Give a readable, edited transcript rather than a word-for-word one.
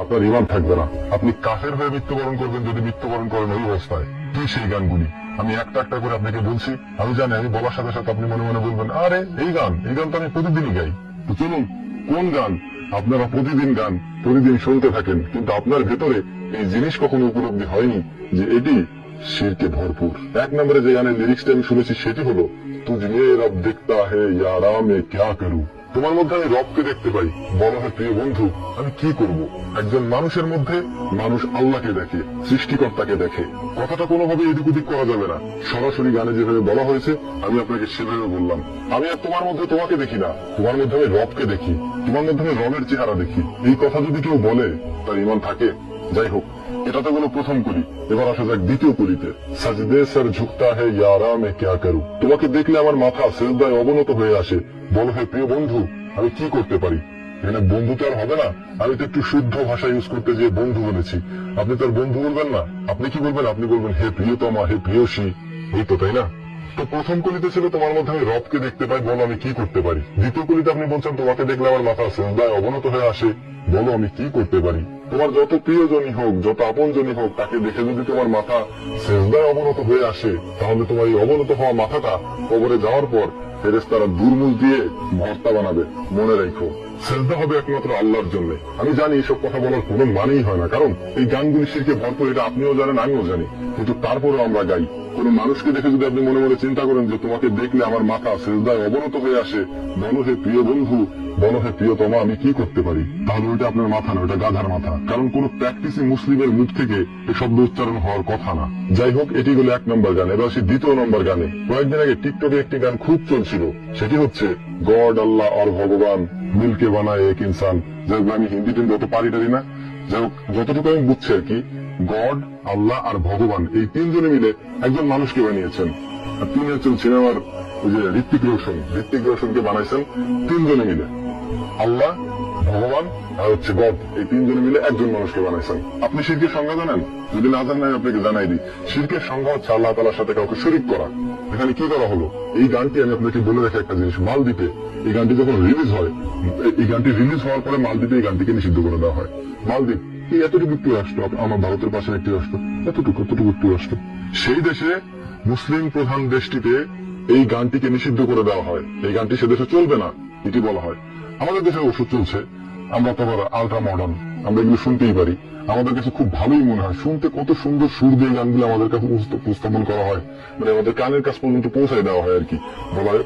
আপনার ঈমান থাকবে না। আপনি কাফের হয়ে মৃত্যুবরণ করবেন যদি মৃত্যুবরণ করেন ওই অবস্থায়। কি সেই গানগুলি আমি একটা একটা করে আপনাকে বলছি। আমি জানি আমি বলার সাথে সাথে আপনি মনে মনে বলবেন, আরে এই গান তো আমি প্রতিদিনই গাই। তো চলুন, কোন গান আপনারা প্রতিদিন গান, প্রতিদিন শুনতে থাকেন, কিন্তু আপনার ভেতরে এই জিনিস কখনো উপলব্ধি হয়নি যে এটি শিরকে ভরপুর। এক নম্বরে যে গানের লিরিক্সটা আমি শুনেছি সেটি হলো, তুঝে রব দেখতা হে ইয়ারা মে ক্যা করু। তোমার মধ্যে আমি রবকে দেখতে পাই, বলো হে প্রিয় বন্ধু আমি কি করব। একজন মানুষের মধ্যে মানুষ আল্লাহকে দেখে, সৃষ্টিকর্তাকে দেখে। কথাটা কোনোভাবে এদিক ওদিক করা যাবে না। সরাসরি গানে যেভাবে বলা হয়েছে আমি আপনাকে সেভাবে বললাম। আমি আর তোমার মধ্যে তোমাকে দেখি না, তোমার মধ্যে আমি রবকে দেখি, তোমার মধ্যে আমি রবের চেহারা দেখি। এই কথা যদি কেউ বলে তার ঈমান থাকে। যাই হোক, এটা তো হলো প্রথম কলি। এবার আসা যাক দ্বিতীয় কলিতে। সাজদে সর ঝুঁকতা হে ইয়ারা মে ক্যা করু। তোমাকে দেখলে আমার মাথা সিজদায় অবনত হয়ে আসে, বলো হে প্রিয় বন্ধু আমি কি করতে পারি। এখানে বন্ধু তো আর হবে না, আমি তো একটু শুদ্ধ ভাষা ইউজ করতে গিয়ে বন্ধু বলেছি। আপনি তো আর বন্ধু বলবেন না, আপনি কি বলবেন? আপনি বলবেন হে প্রিয়তমা, হে প্রিয়সী। এই তো, তাই না? তো প্রথম কলিতে ছিল তোমার মধ্যে আমি রবকে দেখতে পাই, বলো আমি কি করতে পারি। দ্বিতীয় কলিতে আপনি বলছেন তোমাকে দেখলে আমার মাথা সিজদায় অবনত হয়ে আসে, বলো আমি কি করতে পারি। তোমার যত প্রিয়জনই হোক, যত আপনজনই হোক, তাকে দেখে যদি তোমার মাথা সিজদায় অবনত হয়ে আসে, তাহলে তোমার এই অবনত হওয়া মাথাটা কবরে যাওয়ার পর ফেরেশতারা দুর্মুল দিয়ে ভর্তা বানাবে। মনে রাখো, সিজদা হবে একমাত্র আল্লাহর জন্য। আমি জানি এইসব কথা বলার কোনো মানেই হয় না, কারণ এই গানগুলি শিরকে ভরপুর, এটা আপনিও জানেন আমিও জানি, কিন্তু তারপরেও আমরা গাই। কোন মানুষকে দেখে যদি আপনি মনে মনে চিন্তা করেন যে তোমাকে দেখলে আমার মাথা সিজদায় অবনত হয়ে আসে, বলো হে প্রিয় বন্ধু, বলো হে প্রিয়তমা আমি কি করতে পারি, তাহলে ওইটা আপনার মাথা না, ওইটা গাধার মাথা। কারণ কোন প্র্যাকটিসি মুসলিমের মুখ থেকে এই শব্দ উচ্চারণ হওয়ার কথা না। যাই হোক, এটি হলো এক নম্বর গান। এবার আসি দ্বিতীয় নম্বর গানে। কয়েকদিন আগে টিকটকে একটি গান খুব চলছিল, সেটি হচ্ছে গড আল্লাহ আর ভগবান মিলকে বানায় এক ইনসান। যাই হোক, আমি হিন্দি টিম যত পারি টারি না, যাই হোক যতটুকু আমি বুঝছি আর কি, গড আল্লাহ আর ভগবান এই তিনজনে মিলে একজন মানুষকে বানিয়েছেন। আর তিনি হচ্ছেন সিনেমার ওই যে ঋত্বিক রোশনকে বানাইছেন তিনজনে মিলে। আল্লাহ, ভগবান আর হচ্ছে গড, এই তিনজনে মিলে একজন মানুষকে বানাইছেন। আপনি শিরকের সংজ্ঞা জানেন? যদি না জানেন আপনাকে জানাই দিই। শিরকের সংজ্ঞা হচ্ছে আল্লাহ তাআলার সাথে কাউকে শরীক করা। এখানে কি করা হলো, এই গানটি আমি আপনাকে বলে রাখি একটা জিনিস। মালদ্বীপে এই গানটি যখন রিলিজ হয়, এই গানটি রিলিজ হওয়ার পরে মালদ্বীপে এই গানটিকে নিষিদ্ধ করে দেওয়া হয়। মালদ্বীপ এই এতটুকু একটু রাষ্ট্র, আমার ভারতের পাশে একটি রাষ্ট্র, এতটুকু একটু রাষ্ট্র, সেই দেশে মুসলিম প্রধান দেশটিতে এই গানটিকে নিষিদ্ধ করে দেওয়া হয়। এই গানটি সে দেশে চলবে না, এটি বলা হয়। আমাদের দেশে ওষুধ চলছে, আমরা তো আবার আলট্রা মডার্ন, আমরা এগুলো শুনতেই পারি। আমাদের কাছে খুব ভালোই মনে হয়, শুনতে কত সুন্দর সুর দিয়ে গানগুলো আমাদের কাছে উপস্থাপন করা হয়, মানে আমাদের কানের কাছ পর্যন্ত পৌঁছায় দেওয়া হয় আর কি। বলা হয়